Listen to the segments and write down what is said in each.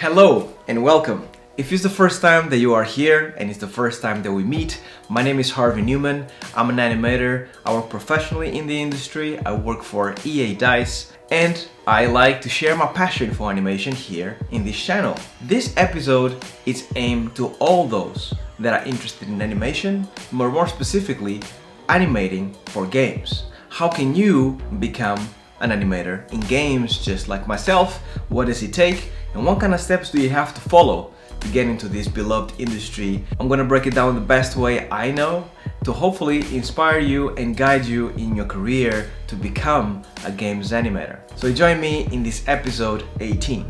Hello and welcome. If it's the first time that you are here and it's the first time that we meet, my name is Harvey Newman. I'm an animator. I work professionally in the industry. I work for EA Dice and I like to share my passion for animation here in this channel. This episode is aimed to all those that are interested in animation, but more specifically, animating for games. How can you become an animator in games just like myself? What does it take? And what kind of steps do you have to follow to get into this beloved industry? I'm gonna break it down the best way I know to hopefully inspire you and guide you in your career to become a games animator. So join me in this episode 18.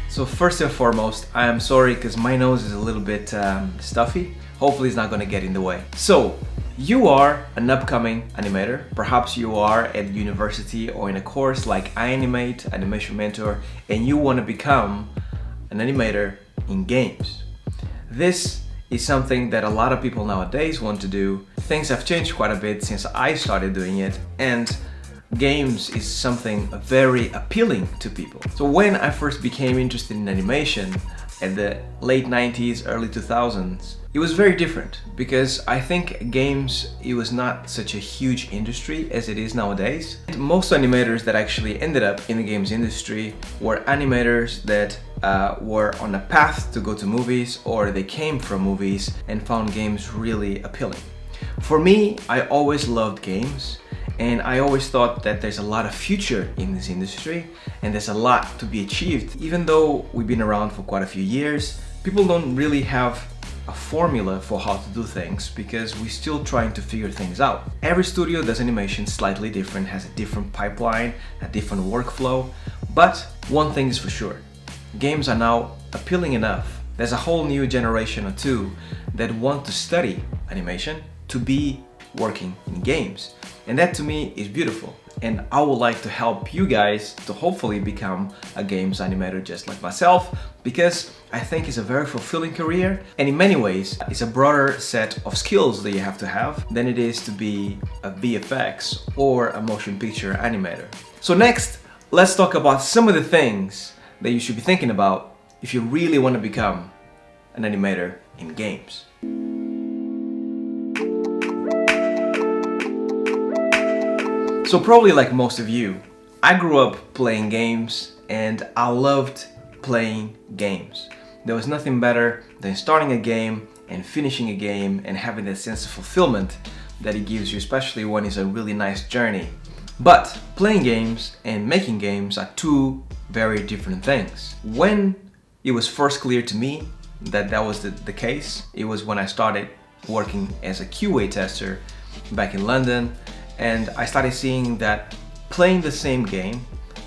So first and foremost, I am sorry because my nose is a little bit stuffy. Hopefully it's not going to get in the way. So you are an upcoming animator. Perhaps you are at university or in a course like Animate, Animation Mentor, and you want to become an animator in games. This is something that a lot of people nowadays want to do. Things have changed quite a bit since I started doing it, and games is something very appealing to people. So when I first became interested in animation at the late 90s, early 2000s, it was very different because I think games, it was not such a huge industry as it is nowadays. Most animators that actually ended up in the games industry were animators that were on a path to go to movies, or they came from movies and found games really appealing. For me, I always loved games. And I always thought that there's a lot of future in this industry and there's a lot to be achieved. Even though we've been around for quite a few years, people don't really have a formula for how to do things because we're still trying to figure things out. Every studio does animation slightly different, has a different pipeline, a different workflow. But one thing is for sure, games are now appealing enough. There's a whole new generation or two that want to study animation to be working in games. And that to me is beautiful. And I would like to help you guys to hopefully become a games animator just like myself, because I think it's a very fulfilling career. And in many ways, it's a broader set of skills that you have to have than it is to be a VFX or a motion picture animator. So next, let's talk about some of the things that you should be thinking about if you really want to become an animator in games. So probably like most of you, I grew up playing games and I loved playing games. There was nothing better than starting a game and finishing a game and having that sense of fulfillment that it gives you, especially when it's a really nice journey. But playing games and making games are two very different things. When it was first clear to me that that was the case, it was when I started working as a QA tester back in London. And I started seeing that playing the same game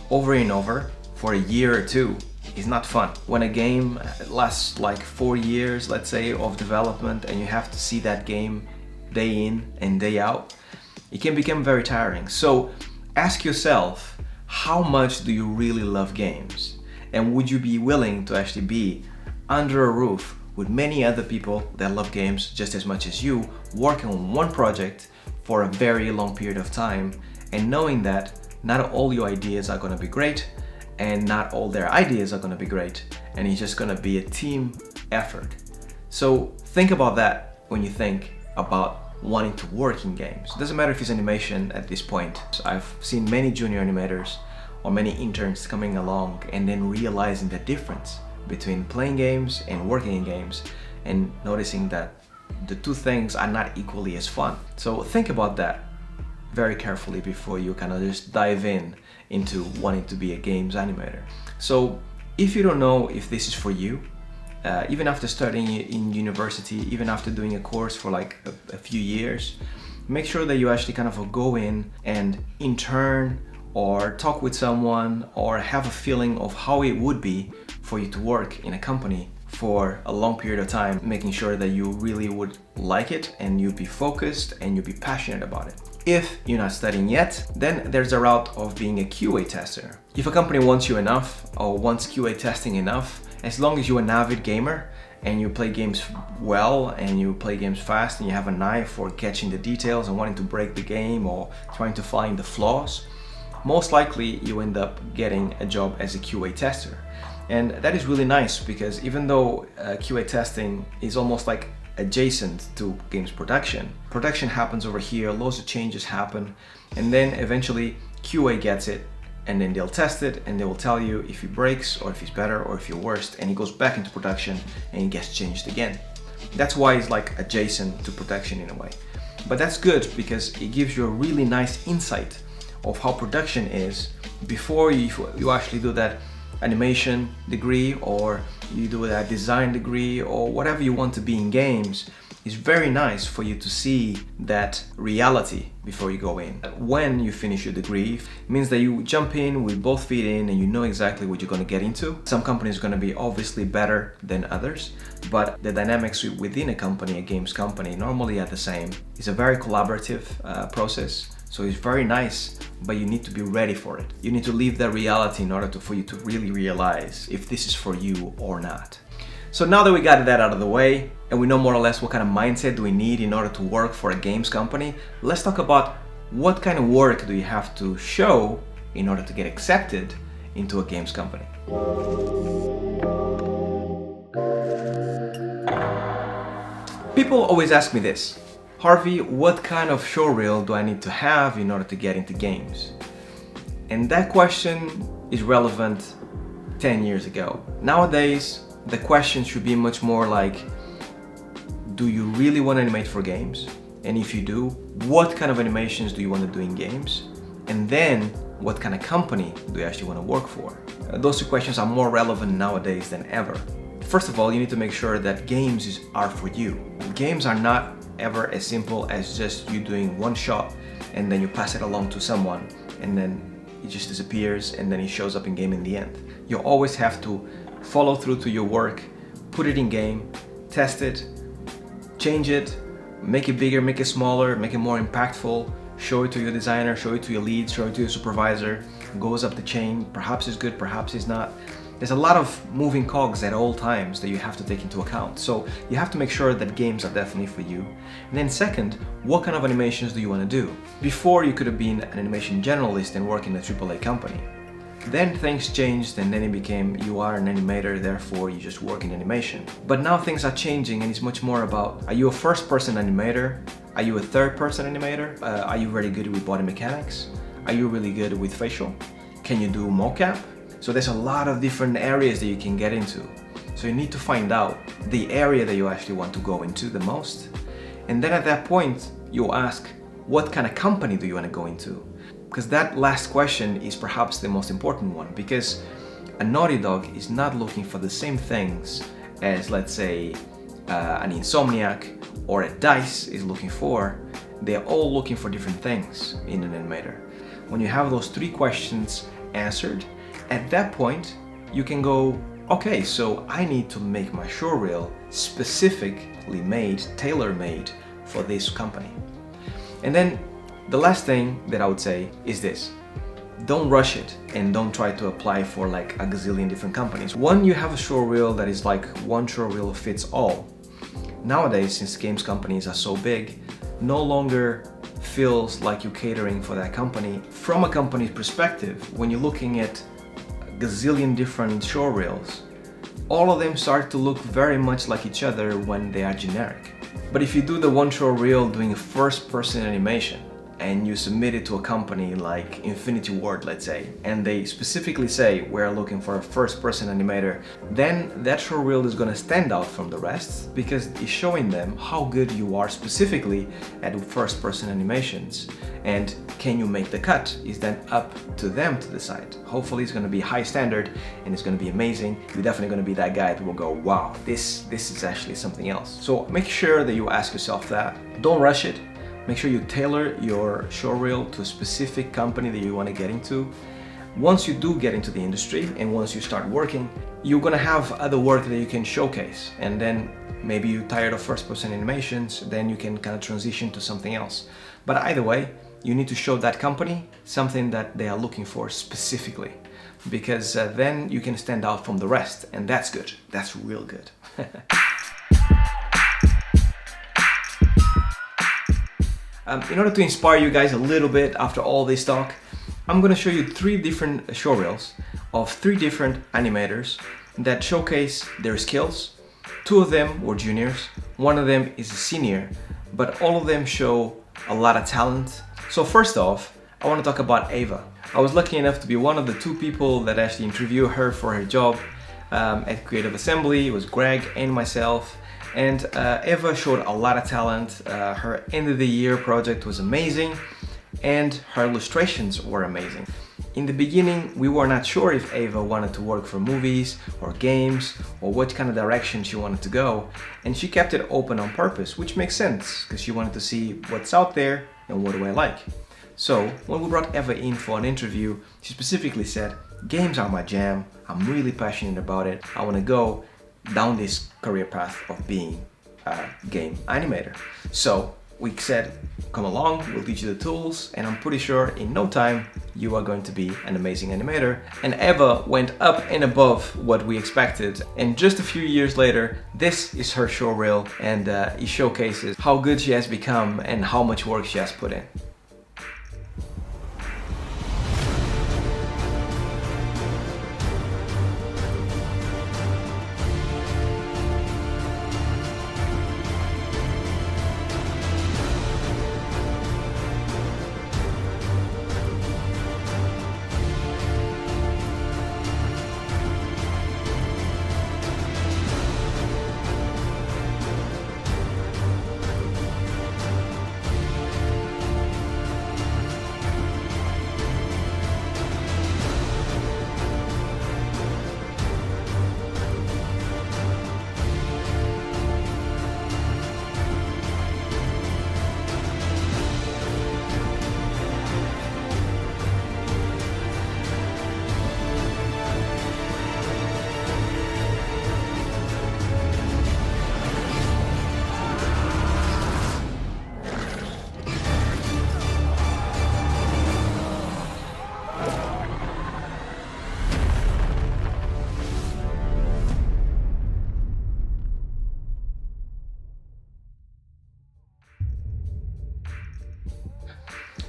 over and over for a year or two is not fun. When a game lasts like 4 years, let's say, of development, and you have to see that game day in and day out, it can become very tiring. So ask yourself, how much do you really love games? And would you be willing to actually be under a roof with many other people that love games just as much as you, working on one project for a very long period of time, and knowing that not all your ideas are going to be great and not all their ideas are going to be great, and it's just going to be a team effort. So think about that when you think about wanting to work in games. It doesn't matter if it's animation at this point. So I've seen many junior animators or many interns coming along and then realizing the difference between playing games and working in games, and noticing that the two things are not equally as fun. So think about that very carefully before you kind of just dive into wanting to be a games animator. So if you don't know if this is for you, even after studying in university, even after doing a course for like a few years, make sure that you actually kind of go in and intern or talk with someone or have a feeling of how it would be for you to work in a company for a long period of time, making sure that you really would like it and you'd be focused and you'd be passionate about it. If you're not studying yet, then there's a route of being a QA tester. If a company wants you enough or wants QA testing enough, as long as you're an avid gamer and you play games well and you play games fast and you have an eye for catching the details and wanting to break the game or trying to find the flaws, most likely you end up getting a job as a QA tester. And that is really nice because even though QA testing is almost like adjacent to games production, production happens over here, lots of changes happen, and then eventually QA gets it, and then they'll test it and they will tell you if it breaks or if it's better or if you're worst, and it goes back into production and it gets changed again. That's why it's like adjacent to production in a way. But that's good because it gives you a really nice insight of how production is before you actually do that animation degree or you do that design degree or whatever you want to be in games. It's very nice for you to see that reality before you go in. When you finish your degree, it means that you jump in with both feet in and you know exactly what you're going to get into. Some companies are going to be obviously better than others, but the dynamics within a company, a games company, normally are the same. It's a very collaborative process, so it's very nice, but you need to be ready for it. You need to live that reality in order for you to really realize if this is for you or not. So now that we got that out of the way and we know more or less what kind of mindset do we need in order to work for a games company, let's talk about what kind of work do you have to show in order to get accepted into a games company. People always ask me this: Harvey, what kind of showreel do I need to have in order to get into games? And that question is relevant 10 years ago. Nowadays, the question should be much more like, do you really want to animate for games? And if you do, what kind of animations do you want to do in games? And then, what kind of company do you actually want to work for? Those two questions are more relevant nowadays than ever. First of all, you need to make sure that games are for you. Games are not ever as simple as just you doing one shot and then you pass it along to someone and then it just disappears and then it shows up in game in the end. You always have to follow through to your work, put it in game, test it, change it, make it bigger, make it smaller, make it more impactful, show it to your designer, show it to your lead, show it to your supervisor, goes up the chain, perhaps it's good, perhaps it's not. There's a lot of moving cogs at all times that you have to take into account. So you have to make sure that games are definitely for you. And then second, what kind of animations do you want to do? Before you could have been an animation generalist and work in a AAA company. Then things changed and then it became you are an animator, therefore you just work in animation. But now things are changing and it's much more about, are you a first-person animator? Are you a third-person animator? Are you very good with body mechanics? Are you really good with facial? Can you do mocap? So there's a lot of different areas that you can get into. So you need to find out the area that you actually want to go into the most. And then at that point, you ask, what kind of company do you want to go into? Because that last question is perhaps the most important one, because a Naughty Dog is not looking for the same things as, let's say, an Insomniac or a DICE is looking for. They're all looking for different things in an animator. When you have those three questions answered, at that point, you can go, okay, so I need to make my showreel specifically made, tailor-made for this company. And then the last thing that I would say is this: don't rush it and don't try to apply for like a gazillion different companies. When you have a showreel that is like one showreel fits all, nowadays, since games companies are so big, no longer feels like you're catering for that company. From a company's perspective, when you're looking at a gazillion different showreels, all of them start to look very much like each other when they are generic. But if you do the one showreel doing a first-person animation, and you submit it to a company like Infinity Ward, let's say, and they specifically say we're looking for a first-person animator, then that showreel is going to stand out from the rest because it's showing them how good you are specifically at first-person animations. And can you make the cut is then up to them to decide. Hopefully it's going to be high standard and it's going to be amazing. You're definitely going to be that guy that will go, wow, this is actually something else. So make sure that you ask yourself that. Don't rush it. Make sure you tailor your showreel to a specific company that you want to get into. Once you do get into the industry and once you start working, you're going to have other work that you can showcase. And then maybe you're tired of first-person animations, then you can kind of transition to something else. But either way, you need to show that company something that they are looking for specifically, because then you can stand out from the rest, and that's good. That's real good. In order to inspire you guys a little bit after all this talk, I'm gonna show you 3 different showreels of 3 different animators that showcase their skills. 2 of them were juniors, 1 of them is a senior, but all of them show a lot of talent. So first off, I want to talk about Ava. I was lucky enough to be one of the 2 people that actually interviewed her for her job at Creative Assembly. It was Greg and myself, and Ava showed a lot of talent. Her end of the year project was amazing, and her illustrations were amazing. In the beginning, we were not sure if Ava wanted to work for movies or games or what kind of direction she wanted to go, and she kept it open on purpose, which makes sense because she wanted to see what's out there and what do I like. So when we brought Ava in for an interview, she specifically said, games are my jam, I'm really passionate about it, I want to go down this career path of being a game animator. So we said, come along, we'll teach you the tools, and I'm pretty sure in no time you are going to be an amazing animator. And Eva went up and above what we expected, and just a few years later, this is her showreel, and it showcases how good she has become and how much work she has put in.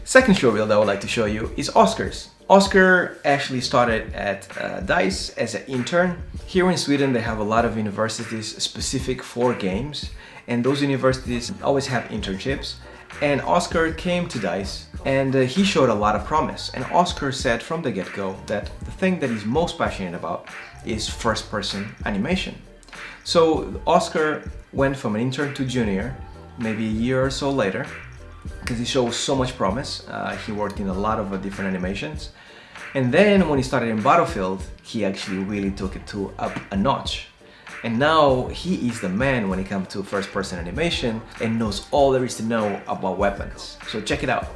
Second showreel that I would like to show you is Oscar's. Oscar actually started at DICE as an intern. Here in Sweden they have a lot of universities specific for games, and those universities always have internships. And Oscar came to DICE and he showed a lot of promise. And Oscar said from the get-go that the thing that he's most passionate about is first-person animation. So Oscar went from an intern to junior, maybe a year or so later, because he shows so much promise. He worked in a lot of different animations. And then when he started in Battlefield, he actually really took it to up a notch. And now he is the man when it comes to first-person animation and knows all there is to know about weapons. So check it out.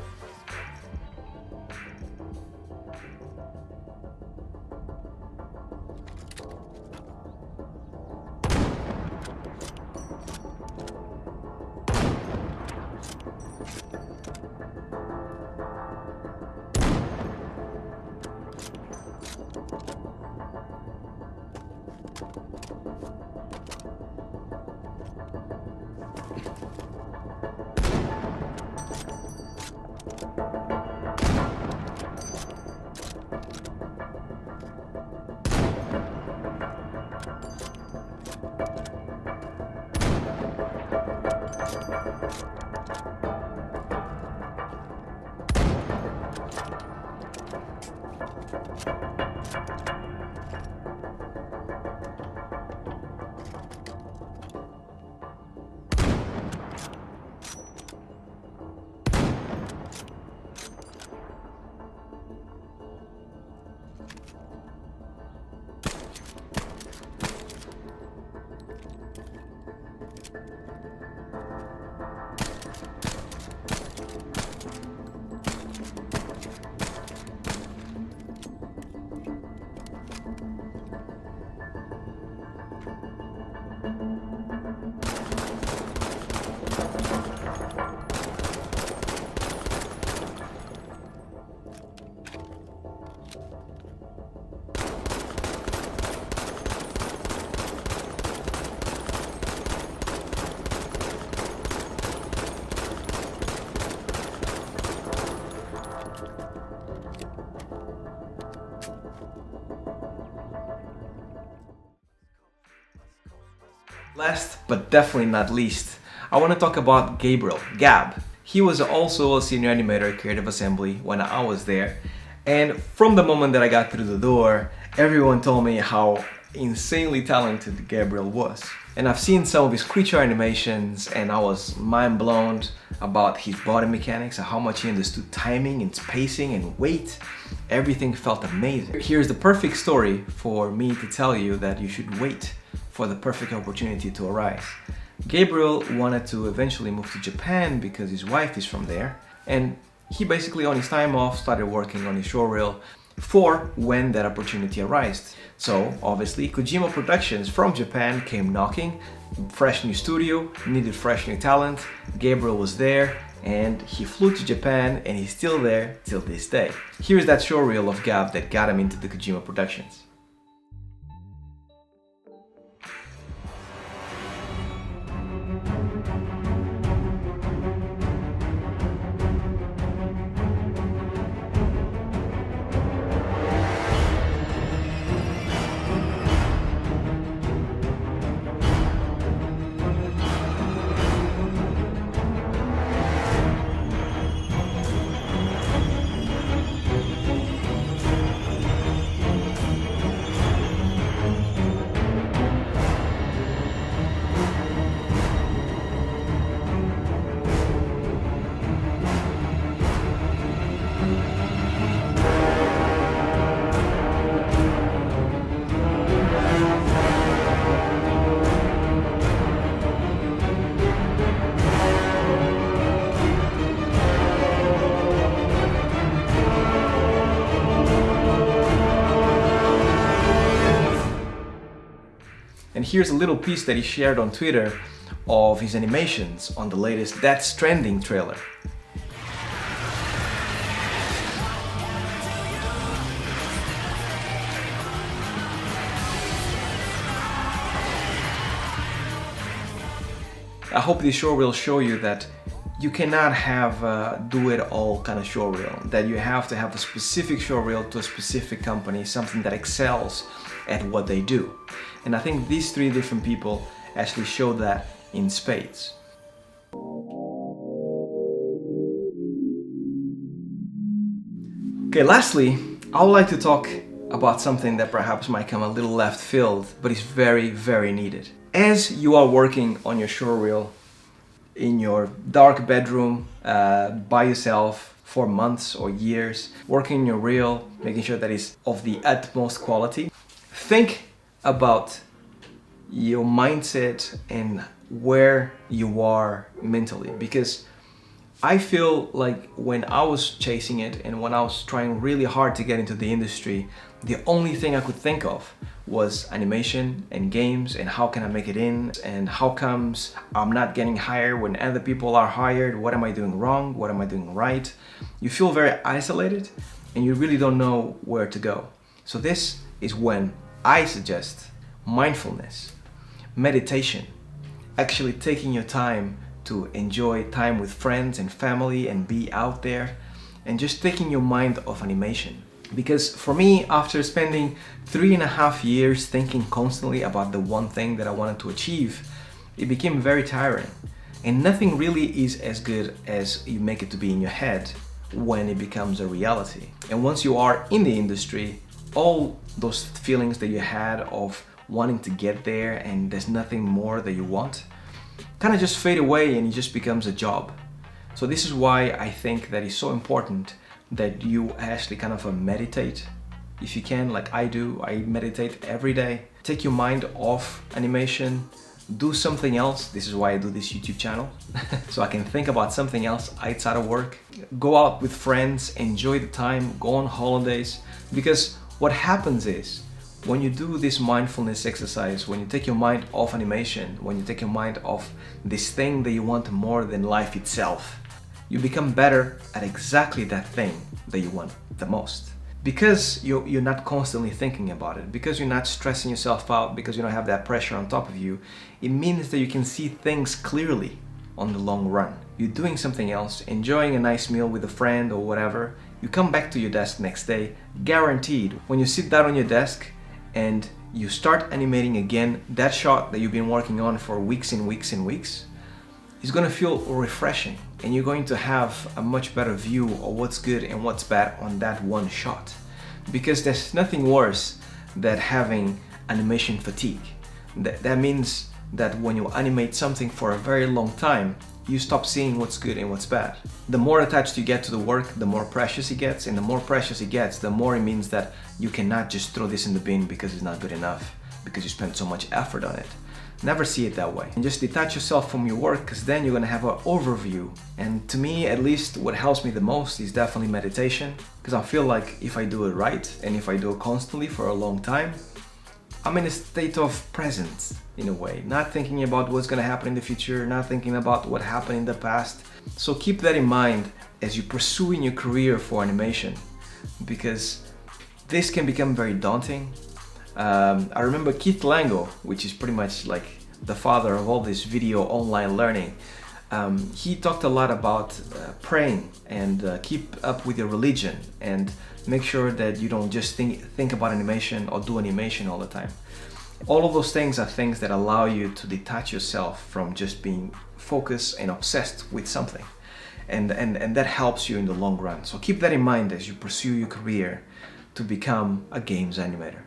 Last but definitely not least, I want to talk about Gabriel, Gab. He was also a senior animator at Creative Assembly when I was there, and from the moment that I got through the door, everyone told me how insanely talented Gabriel was. And I've seen some of his creature animations and I was mind blown about his body mechanics and how much he understood timing and spacing and weight. Everything felt amazing. Here's the perfect story for me to tell you that you should wait for the perfect opportunity to arise. Gabriel wanted to eventually move to Japan because his wife is from there, and he basically on his time off started working on his showreel for when that opportunity arose. So obviously Kojima Productions from Japan came knocking, fresh new studio, needed fresh new talent. Gabriel was there and he flew to Japan and he's still there till this day. Here's that showreel of Gab that got him into the Kojima Productions. And here's a little piece that he shared on Twitter of his animations on the latest Death Stranding trailer. I hope this show will show you that you cannot have a do-it-all kind of showreel, that you have to have a specific showreel to a specific company, something that excels at what they do. And I think these three different people actually show that in spades. Okay, lastly, I would like to talk about something that perhaps might come a little left field, but is very, very needed. As you are working on your showreel in your dark bedroom by yourself for months or years, working on your reel, making sure that it's of the utmost quality, think about your mindset and where you are mentally, because I feel like when I was chasing it and when I was trying really hard to get into the industry, the only thing I could think of was animation and games and how can I make it in and how comes I'm not getting hired when other people are hired, what am I doing wrong, what am I doing right. You feel very isolated and you really don't know where to go. So this is when I suggest mindfulness, meditation, actually taking your time to enjoy time with friends and family and be out there and just taking your mind off animation. Because for me, after spending 3.5 years thinking constantly about the one thing that I wanted to achieve, it became very tiring. And nothing really is as good as you make it to be in your head when it becomes a reality. And once you are in the industry, all those feelings that you had of wanting to get there and there's nothing more that you want kind of just fade away and it just becomes a job. So this is why I think that it's so important that you actually kind of meditate. If you can, like I do, I meditate every day. Take your mind off animation, do something else. This is why I do this YouTube channel. So I can think about something else outside of work. Go out with friends, enjoy the time, go on holidays. Because what happens is, when you do this mindfulness exercise, when you take your mind off animation, when you take your mind off this thing that you want more than life itself, you become better at exactly that thing that you want the most. Because you're not constantly thinking about it, because you're not stressing yourself out, because you don't have that pressure on top of you, it means that you can see things clearly on the long run. You're doing something else, enjoying a nice meal with a friend or whatever, you come back to your desk next day, guaranteed, when you sit down on your desk and you start animating again, that shot that you've been working on for weeks and weeks and weeks is going to feel refreshing, and you're going to have a much better view of what's good and what's bad on that one shot. Because there's nothing worse than having animation fatigue. That means that when you animate something for a very long time, you stop seeing what's good and what's bad. The more attached you get to the work, the more precious it gets, and the more precious it gets, the more it means that you cannot just throw this in the bin because it's not good enough, because you spent so much effort on it. Never see it that way. And just detach yourself from your work, because then you're gonna have an overview. And to me, at least, what helps me the most is definitely meditation, because I feel like if I do it right, and if I do it constantly for a long time, I'm in a state of presence, in a way, not thinking about what's gonna happen in the future, not thinking about what happened in the past. So keep that in mind as you pursue in your career for animation, because this can become very daunting. I remember Keith Lango, which is pretty much like the father of all this video online learning. He talked a lot about praying and keep up with your religion and make sure that you don't just think about animation or do animation all the time. All of those things are things that allow you to detach yourself from just being focused and obsessed with something. And that helps you in the long run. So keep that in mind as you pursue your career to become a games animator.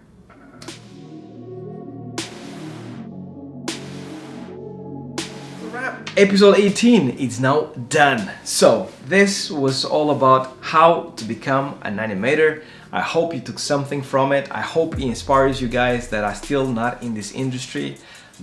Episode 18 is now done. So this was all about how to become an animator. I hope you took something from it. I hope it inspires you guys that are still not in this industry.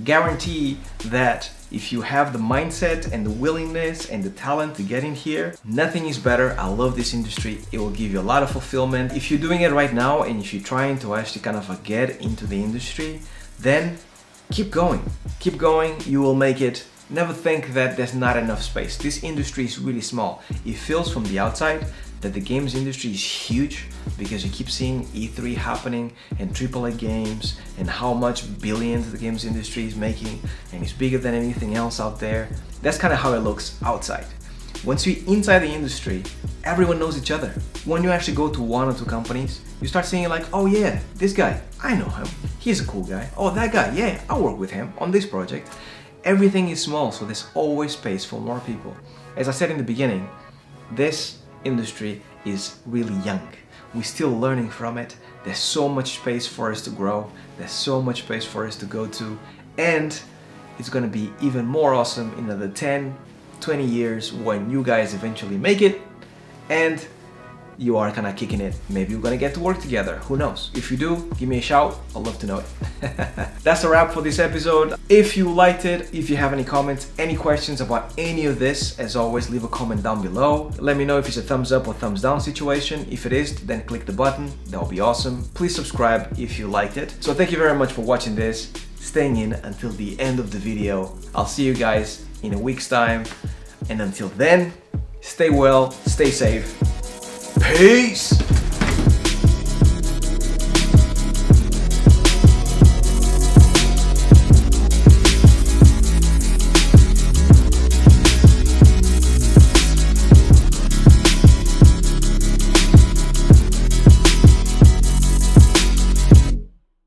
Guarantee that if you have the mindset and the willingness and the talent to get in here, nothing is better. I love this industry. It will give you a lot of fulfillment. If you're doing it right now and if you're trying to actually kind of get into the industry, then keep going. Keep going. You will make it. Never think that there's not enough space. This industry is really small. It feels from the outside that the games industry is huge because you keep seeing E3 happening and AAA games and how much billions the games industry is making, and it's bigger than anything else out there. That's kind of how it looks outside. Once you're inside the industry, everyone knows each other. When you actually go to one or two companies, you start seeing like, oh yeah, this guy, I know him. He's a cool guy. Oh, that guy, yeah, I work with him on this project. Everything is small, so there's always space for more people. As I said in the beginning, this industry is really young. We're still learning from it. There's so much space for us to grow. There's so much space for us to go to. And it's gonna be even more awesome in another 10, 20 years when you guys eventually make it and you are kind of kicking it. Maybe we're gonna get to work together. Who knows? If you do, give me a shout. I'd love to know it. That's a wrap for this episode. If you liked it, if you have any comments, any questions about any of this, as always, leave a comment down below. Let me know if it's a thumbs up or thumbs down situation. If it is, then click the button. That would be awesome. Please subscribe if you liked it. So thank you very much for watching this, staying in until the end of the video. I'll see you guys in a week's time. And until then, stay well, stay safe. Peace!